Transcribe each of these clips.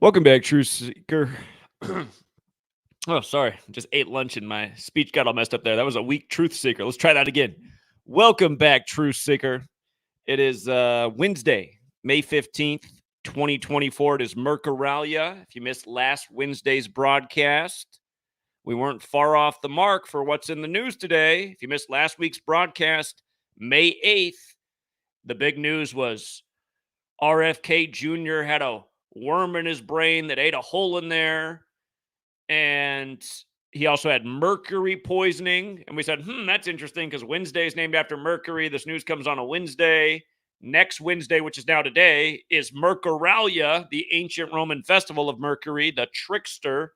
Welcome back, Truth Seeker. Oh, sorry. Just ate lunch and my speech got all messed up there. That was a weak Truth Seeker. Let's try that again. Welcome back, Truth Seeker. It is Wednesday, May 15th, 2024. It is Mercuralia. If you missed last Wednesday's broadcast, we weren't far off the mark for what's in the news today. If you missed last week's broadcast, May 8th, the big news was RFK Jr. had a worm in his brain that ate a hole in there. And he also had mercury poisoning. And we said, that's interesting because Wednesday is named after Mercury. This news comes on a Wednesday. Next Wednesday, which is now today, is Mercuralia, the ancient Roman festival of Mercury, the trickster.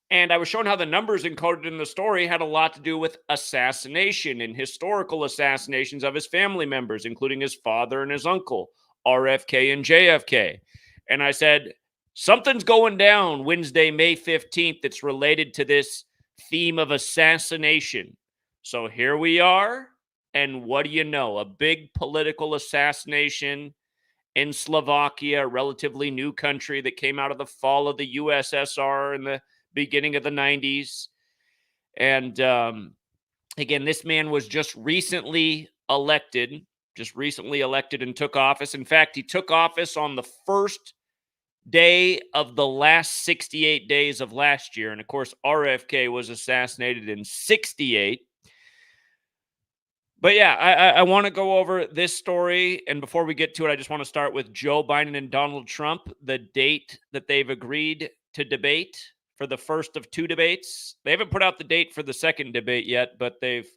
And I was showing how the numbers encoded in the story had a lot to do with assassination and historical assassinations of his family members, including his father and his uncle, RFK and JFK. And I said, something's going down Wednesday, May 15th that's related to this theme of assassination. So here we are. And what do you know? A big political assassination in Slovakia, a relatively new country that came out of the fall of the USSR in the beginning of the 90s. And again, this man was just recently elected and took office. In fact, he took office on the first day of the last 68 days of last year. And of course, RFK was assassinated in 68. But yeah, I want to go over this story. And before we get to it, I just want to start with Joe Biden and Donald Trump, the date that they've agreed to debate for the first of two debates. They haven't put out the date for the second debate yet, but they've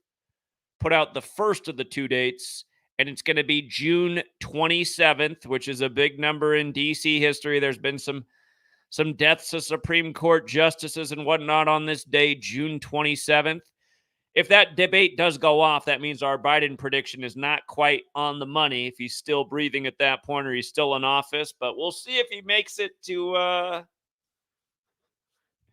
put out the first of the two dates. And it's going to be June 27th, which is a big number in D.C. history. There's been some deaths of Supreme Court justices and whatnot on this day, June 27th. If that debate does go off, that means our Biden prediction is not quite on the money if he's still breathing at that point or he's still in office. But we'll see if he makes it to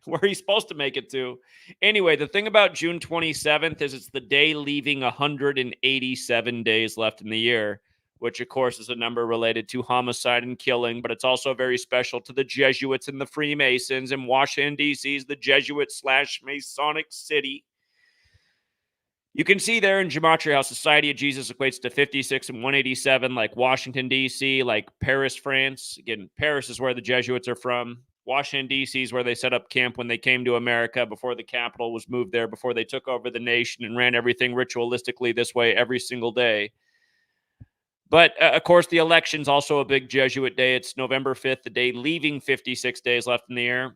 where he's supposed to make it to. Anyway, the thing about June 27th is it's the day leaving 187 days left in the year, which, of course, is a number related to homicide and killing. But it's also very special to the Jesuits and the Freemasons. And Washington, D.C. is the Jesuit/Masonic city. You can see there in Gematria how Society of Jesus equates to 56 and 187, like Washington, D.C., like Paris, France. Again, Paris is where the Jesuits are from. Washington, D.C. is where they set up camp when they came to America, before the capital was moved there, before they took over the nation and ran everything ritualistically this way every single day. But, of course, the election's also a big Jesuit day. It's November 5th, the day leaving 56 days left in the year.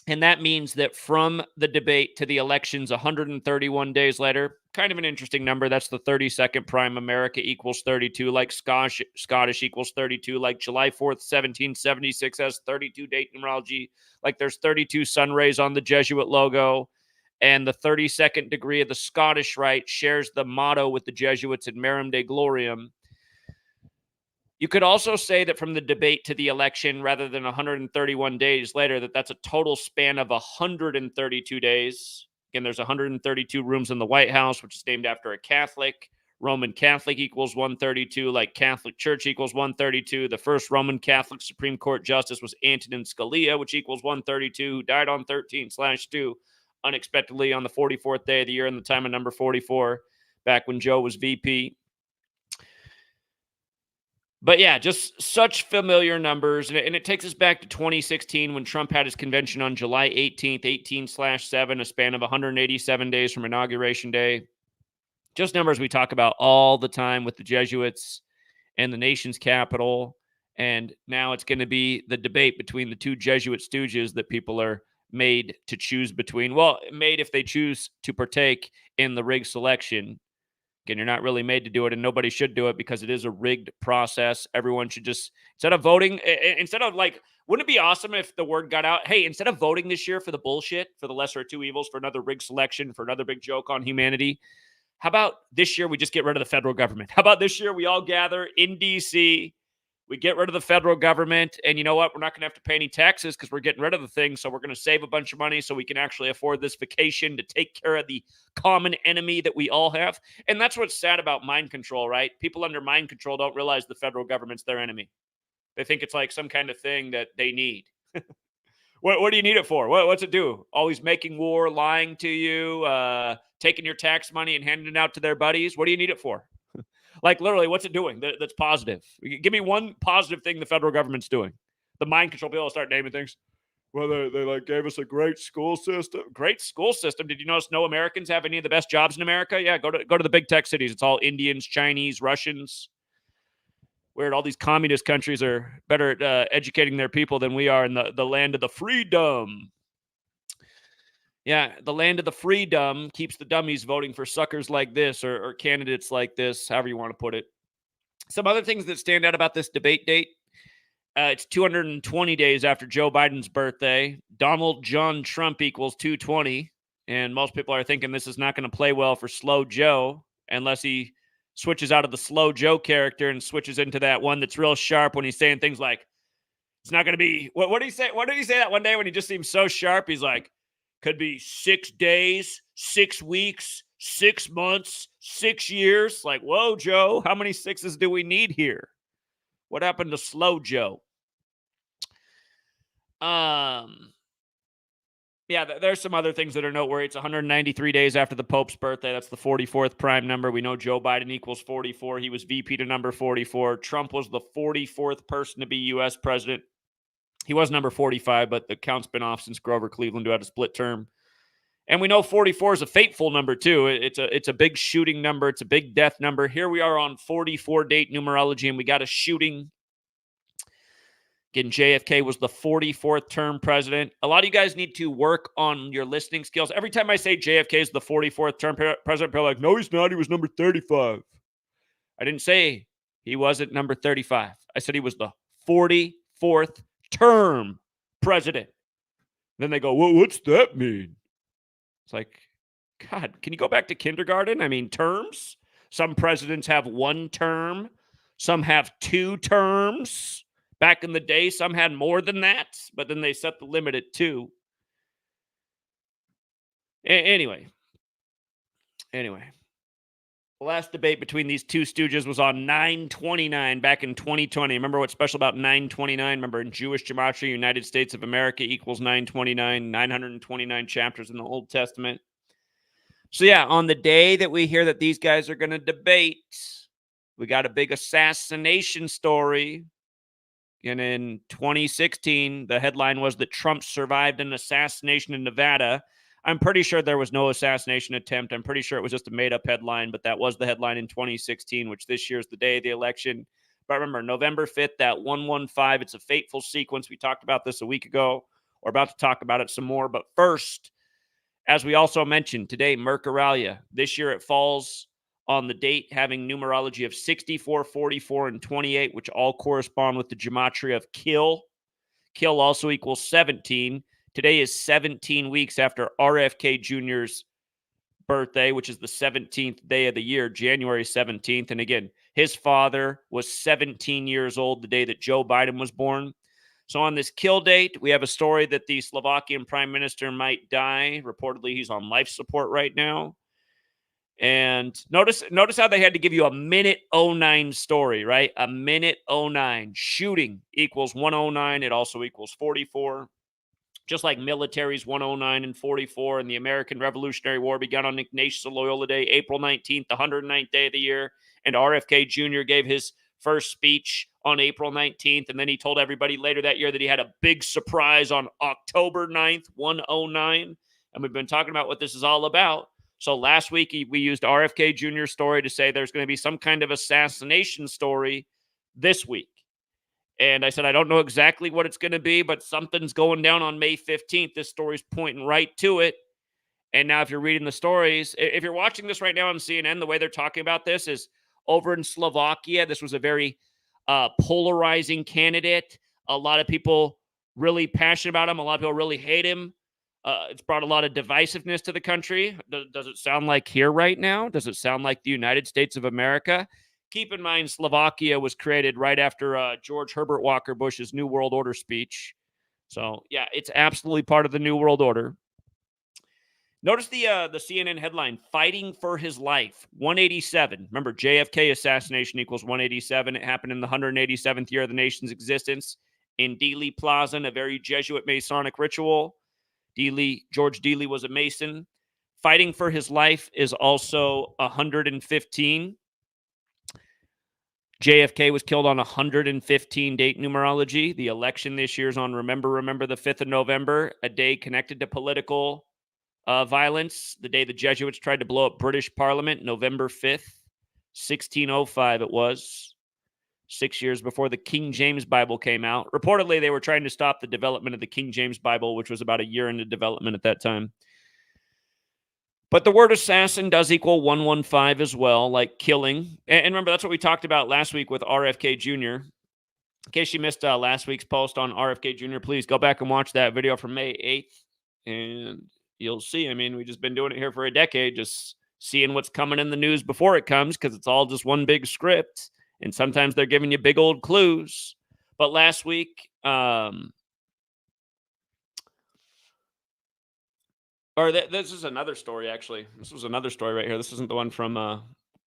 And that means that from the debate to the elections 131 days later, kind of an interesting number. That's the 32nd prime. America equals 32, like Scottish equals 32, like July 4th, 1776 has 32 date numerology, like there's 32 sun rays on the Jesuit logo. And the 32nd degree of the Scottish Rite shares the motto with the Jesuits in Marum Dei Gloriam. You could also say that from the debate to the election, rather than 131 days later, that's a total span of 132 days. Again, there's 132 rooms in the White House, which is named after a Catholic. Roman Catholic equals 132, like Catholic Church equals 132. The first Roman Catholic Supreme Court Justice was Antonin Scalia, which equals 132, who died on 13/2, unexpectedly on the 44th day of the year in the time of number 44, back when Joe was VP. But yeah, just such familiar numbers. And it takes us back to 2016 when Trump had his convention on July 18th, 18/7, a span of 187 days from Inauguration Day. Just numbers we talk about all the time with the Jesuits and the nation's capital. And now it's going to be the debate between the two Jesuit stooges that people are made to choose between. Well, made if they choose to partake in the rigged selection. Again, you're not really made to do it, and nobody should do it because it is a rigged process. Everyone should just, instead of voting, wouldn't it be awesome if the word got out, hey, instead of voting this year for the bullshit, for the lesser of two evils, for another rigged selection, for another big joke on humanity, how about this year we just get rid of the federal government? How about this year we all gather in D.C., we get rid of the federal government, and you know what? We're not going to have to pay any taxes because we're getting rid of the thing, so we're going to save a bunch of money so we can actually afford this vacation to take care of the common enemy that we all have. And that's what's sad about mind control, right? People under mind control don't realize the federal government's their enemy. They think it's like some kind of thing that they need. What do you need it for? What's it do? Always making war, lying to you, taking your tax money and handing it out to their buddies. What do you need it for? Like, literally, what's it doing that's positive? Give me one positive thing the federal government's doing. The mind control people start naming things. Well, they like gave us a great school system. Great school system. Did you notice no Americans have any of the best jobs in America? Yeah, go to the big tech cities. It's all Indians, Chinese, Russians. Weird. All these communist countries are better at educating their people than we are in the land of the freedom. Yeah, the land of the freedom keeps the dummies voting for suckers like this or candidates like this, however you want to put it. Some other things that stand out about this debate date. It's 220 days after Joe Biden's birthday. Donald John Trump equals 220. And most people are thinking this is not going to play well for Slow Joe unless he switches out of the Slow Joe character and switches into that one that's real sharp when he's saying things like, it's not going to be, what did he say? What did he say that one day when he just seemed so sharp? He's like, could be 6 days, 6 weeks, 6 months, 6 years. Like, whoa, Joe, how many sixes do we need here? What happened to Slow Joe? Yeah, there's some other things that are noteworthy. It's 193 days after the Pope's birthday. That's the 44th prime number. We know Joe Biden equals 44. He was VP to number 44. Trump was the 44th person to be U.S. president. He was number 45, but the count's been off since Grover Cleveland, who had a split term. And we know 44 is a fateful number, too. It's a big shooting number. It's a big death number. Here we are on 44 date numerology, and we got a shooting. Again, JFK was the 44th term president. A lot of you guys need to work on your listening skills. Every time I say JFK is the 44th term president, people are like, no, he's not. He was number 35. I didn't say he wasn't number 35. I said he was the 44th term president. Then they go, well, what's that mean? It's like, God, can you go back to kindergarten? I mean, terms? Some presidents have 1 term. Some have 2 terms. Back in the day, some had more than that, but then they set the limit at 2. Anyway. The last debate between these two stooges was on 9/29 back in 2020. Remember what's special about 9/29? Remember in Jewish gematria, United States of America equals 9/29, 929 chapters in the Old Testament. So yeah, on the day that we hear that these guys are going to debate, we got a big assassination story. And in 2016, the headline was that Trump survived an assassination in Nevada. I'm pretty sure there was no assassination attempt. I'm pretty sure it was just a made-up headline, but that was the headline in 2016, which this year is the day of the election. But remember, November 5th, that 115, it's a fateful sequence. We talked about this a week ago. We're about to talk about it some more. But first, as we also mentioned today, Mercuralia. This year it falls on the date having numerology of 64, 44, and 28, which all correspond with the gematria of kill. Kill also equals 17. Today is 17 weeks after RFK Jr.'s birthday, which is the 17th day of the year, January 17th. And again, his father was 17 years old the day that Joe Biden was born. So on this kill date, we have a story that the Slovakian prime minister might die. Reportedly, he's on life support right now. And notice how they had to give you a minute 09 story, right? A minute 09. Shooting equals 109. It also equals 44. Just like military's 109 and 44, and the American Revolutionary War began on Ignatius of Loyola Day, April 19th, the 109th day of the year. And RFK Jr. gave his first speech on April 19th. And then he told everybody later that year that he had a big surprise on October 9th, 109. And we've been talking about what this is all about. So last week, we used RFK Jr.'s story to say there's going to be some kind of assassination story this week. And I said, I don't know exactly what it's going to be, but something's going down on May 15th. This story's pointing right to it. And now if you're reading the stories, if you're watching this right now on CNN, the way they're talking about this is over in Slovakia. This was a very polarizing candidate. A lot of people really passionate about him. A lot of people really hate him. It's brought a lot of divisiveness to the country. Does it sound like here right now? Does it sound like the United States of America? Keep in mind, Slovakia was created right after George Herbert Walker Bush's New World Order speech. So, yeah, it's absolutely part of the New World Order. Notice the CNN headline, fighting for his life, 187. Remember, JFK assassination equals 187. It happened in the 187th year of the nation's existence in Dealey Plaza, in a very Jesuit Masonic ritual. George Dealey was a Mason. Fighting for his life is also 115. JFK was killed on 115 date numerology. The election this year is on Remember the 5th of November, a day connected to political violence, the day the Jesuits tried to blow up British Parliament, November 5th, 1605 it was, 6 years before the King James Bible came out. Reportedly, they were trying to stop the development of the King James Bible, which was about a year into development at that time. But the word assassin does equal 115 as well, like killing. And remember, that's what we talked about last week with RFK Jr. In case you missed last week's post on RFK Jr., please go back and watch that video from May 8th. And you'll see, I mean, we've just been doing it here for a decade, just seeing what's coming in the news before it comes, because it's all just one big script. And sometimes they're giving you big old clues. But last week, this is another story, actually. This was another story right here. This isn't the one from,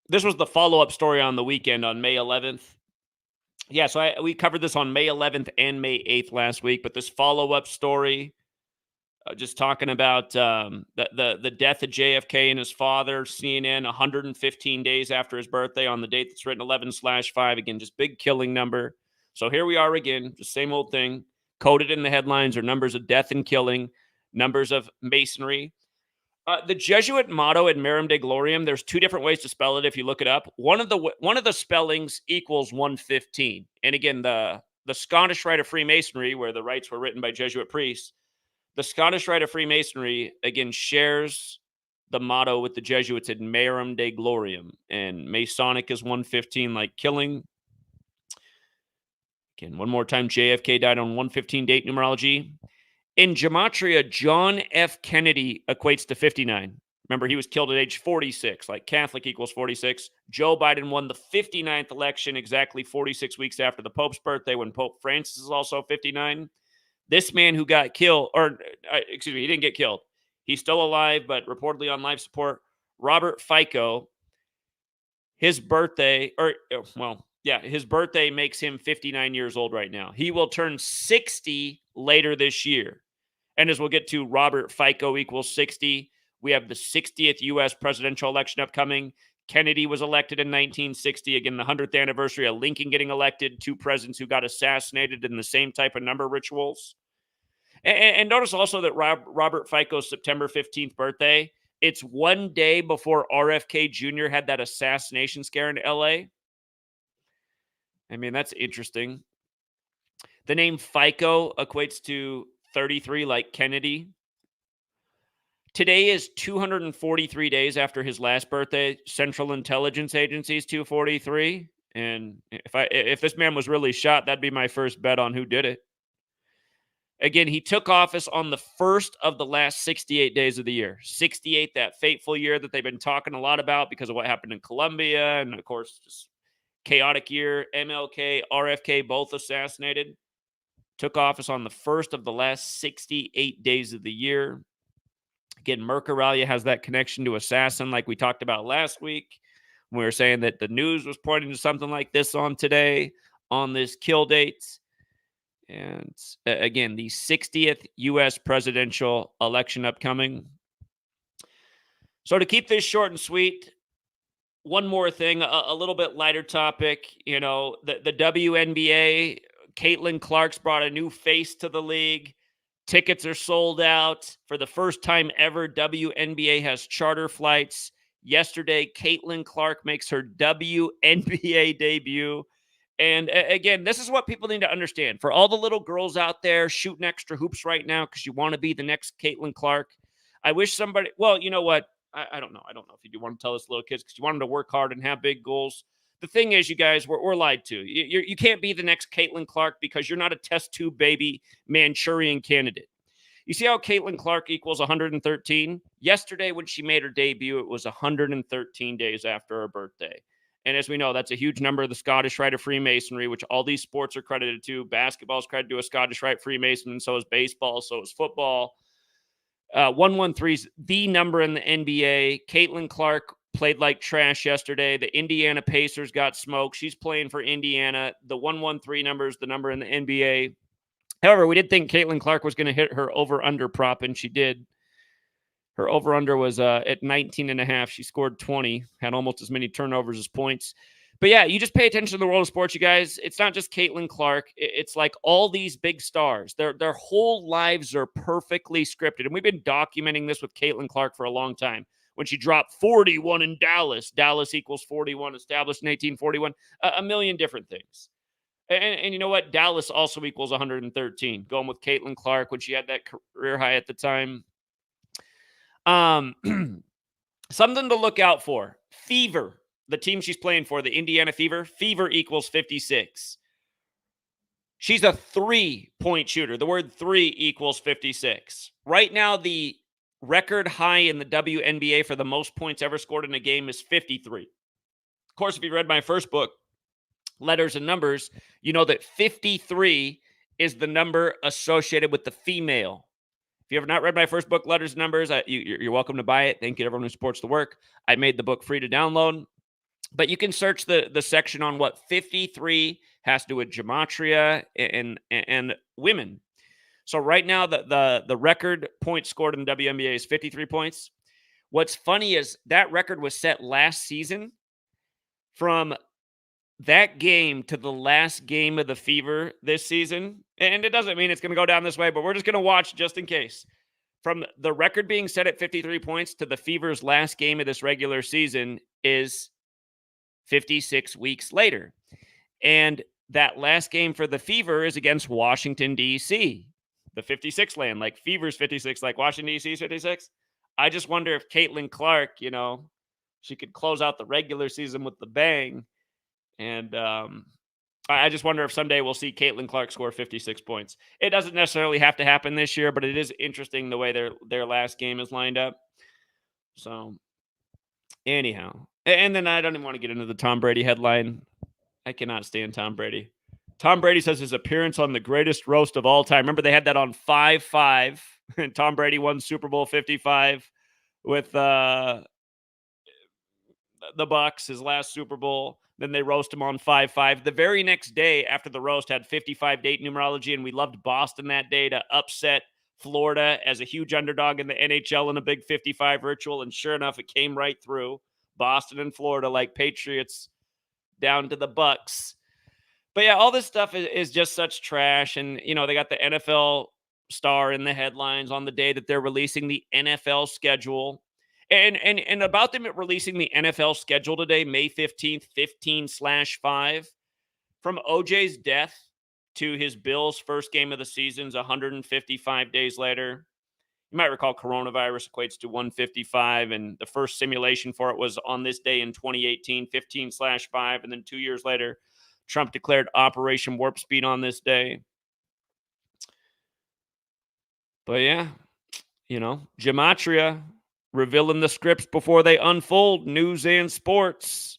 this was the follow-up story on the weekend on May 11th. Yeah, so we covered this on May 11th and May 8th last week, but this follow-up story, just talking about the death of JFK and his father, CNN, 115 days after his birthday on the date that's written 11/5. Again, just big killing number. So here we are again, the same old thing. Coded in the headlines are numbers of death and killing, numbers of masonry. The Jesuit motto Admirum de Gloriam, there's two different ways to spell it if you look it up. One of the spellings equals 115. And again, the Scottish Rite of Freemasonry, where the rites were written by Jesuit priests, the Scottish Rite of Freemasonry, again, shares the motto with the Jesuits, Admirum de Gloriam. And Masonic is 115, like killing. Again, one more time, JFK died on 115 date numerology. In Gematria, John F. Kennedy equates to 59. Remember, he was killed at age 46, like Catholic equals 46. Joe Biden won the 59th election exactly 46 weeks after the Pope's birthday, when Pope Francis is also 59. This man who got killed, he didn't get killed. He's still alive, but reportedly on life support. Robert Fico, his birthday makes him 59 years old right now. He will turn 60 later this year. And as we'll get to, Robert Fico equals 60. We have the 60th U.S. presidential election upcoming. Kennedy was elected in 1960. Again, the 100th anniversary of Lincoln getting elected. Two presidents who got assassinated in the same type of number rituals. And notice also that Robert Fico's September 15th birthday, it's one day before RFK Jr. had that assassination scare in L.A. I mean, that's interesting. The name FICO equates to 33, like Kennedy. Today is 243 days after his last birthday. Central Intelligence Agency is 243. And if this man was really shot, that'd be my first bet on who did it. Again, he took office on the first of the last 68 days of the year. 68, that fateful year that they've been talking a lot about because of what happened in Colombia. And, of course, just chaotic year. MLK, RFK, both assassinated. Took office on the first of the last 68 days of the year. Again, Mercuralia has that connection to assassin like we talked about last week. We were saying that the news was pointing to something like this on today, on this kill date. And again, the 60th U.S. presidential election upcoming. So to keep this short and sweet, one more thing, a little bit lighter topic. You know, the WNBA, Caitlin Clark's brought a new face to the league. Tickets are sold out. For the first time ever, WNBA has charter flights. Yesterday, Caitlin Clark makes her WNBA debut. And again, this is what people need to understand. For all the little girls out there shooting extra hoops right now because you want to be the next Caitlin Clark, I wish somebody, well, you know what? I don't know. I don't know if you do want to tell this little kids because you want them to work hard and have big goals. The thing is, you guys, we're lied to. You can't be the next Caitlin Clark because you're not a test tube baby Manchurian candidate. You see how Caitlin Clark equals 113? Yesterday, when she made her debut, it was 113 days after her birthday. And as we know, that's a huge number of the Scottish Rite of Freemasonry, which all these sports are credited to. Basketball is credited to a Scottish Rite Freemason, and so is baseball, so is football. 113 is the number in the NBA. Caitlin Clark played like trash yesterday. The Indiana Pacers got smoked. She's playing for Indiana. The 113 number is the number in the NBA. However, we did think Caitlin Clark was going to hit her over-under prop, and she did. Her over-under was at 19.5. She scored 20, had almost as many turnovers as points. But yeah, you just pay attention to the world of sports, you guys. It's not just Caitlin Clark. It's like all these big stars. Their whole lives are perfectly scripted. And we've been documenting this with Caitlin Clark for a long time. When she dropped 41 in Dallas, Dallas equals 41, established in 1841, a million different things. And you know what? Dallas also equals 113. Going with Caitlin Clark when she had that career high at the time. Something to look out for. Fever, the team she's playing for, the Indiana Fever. Fever equals 56. She's a 3-point shooter. The word 3 equals 56. Right now, the record high in the WNBA for the most points ever scored in a game is 53. Of course, if you read my first book, Letters and Numbers, you know that 53 is the number associated with the female. If you have not read my first book, Letters and Numbers, you're welcome to buy it. Thank you to everyone who supports the work. I made the book free to download. But you can search the section on what 53 has to do with gematria and women. So right now, the record points scored in the WNBA is 53 points. What's funny is that record was set last season. From that game to the last game of the Fever this season, and it doesn't mean it's going to go down this way, but we're just going to watch just in case. From the record being set at 53 points to the Fever's last game of this regular season is 56 weeks later. And that last game for the Fever is against Washington, D.C., the 56 land, like Fever's 56, like Washington, D.C.'s 56. I just wonder if Caitlin Clark, she could close out the regular season with the bang. And I just wonder if someday we'll see Caitlin Clark score 56 points. It doesn't necessarily have to happen this year, but it is interesting the way their last game is lined up. So, anyhow. And then I don't even want to get into the Tom Brady headline. I cannot stand Tom Brady. Tom Brady says his appearance on the greatest roast of all time. Remember, they had that on 5-5. And Tom Brady won Super Bowl 55 with the Bucs, his last Super Bowl. Then they roast him on 5-5. The very next day after the roast had 55-date numerology, and we loved Boston that day to upset Florida as a huge underdog in the NHL in a big 55 ritual. And sure enough, it came right through. Boston and Florida like Patriots down to the Bucs. But yeah, all this stuff is just such trash. And, they got the NFL star in the headlines on the day that they're releasing the NFL schedule. And about them releasing the NFL schedule today, May 15th, 15/5, from OJ's death to his Bills' first game of the season, 155 days later. You might recall coronavirus equates to 155, and the first simulation for it was on this day in 2018, 15/5, and then 2 years later, Trump declared Operation Warp Speed on this day. But yeah, Gematria, revealing the scripts before they unfold, news and sports.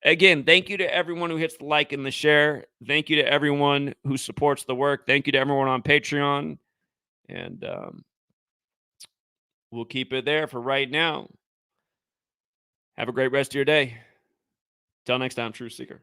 Again, thank you to everyone who hits the like and the share. Thank you to everyone who supports the work. Thank you to everyone on Patreon. And we'll keep it there for right now. Have a great rest of your day. Till next time, Truth Seeker.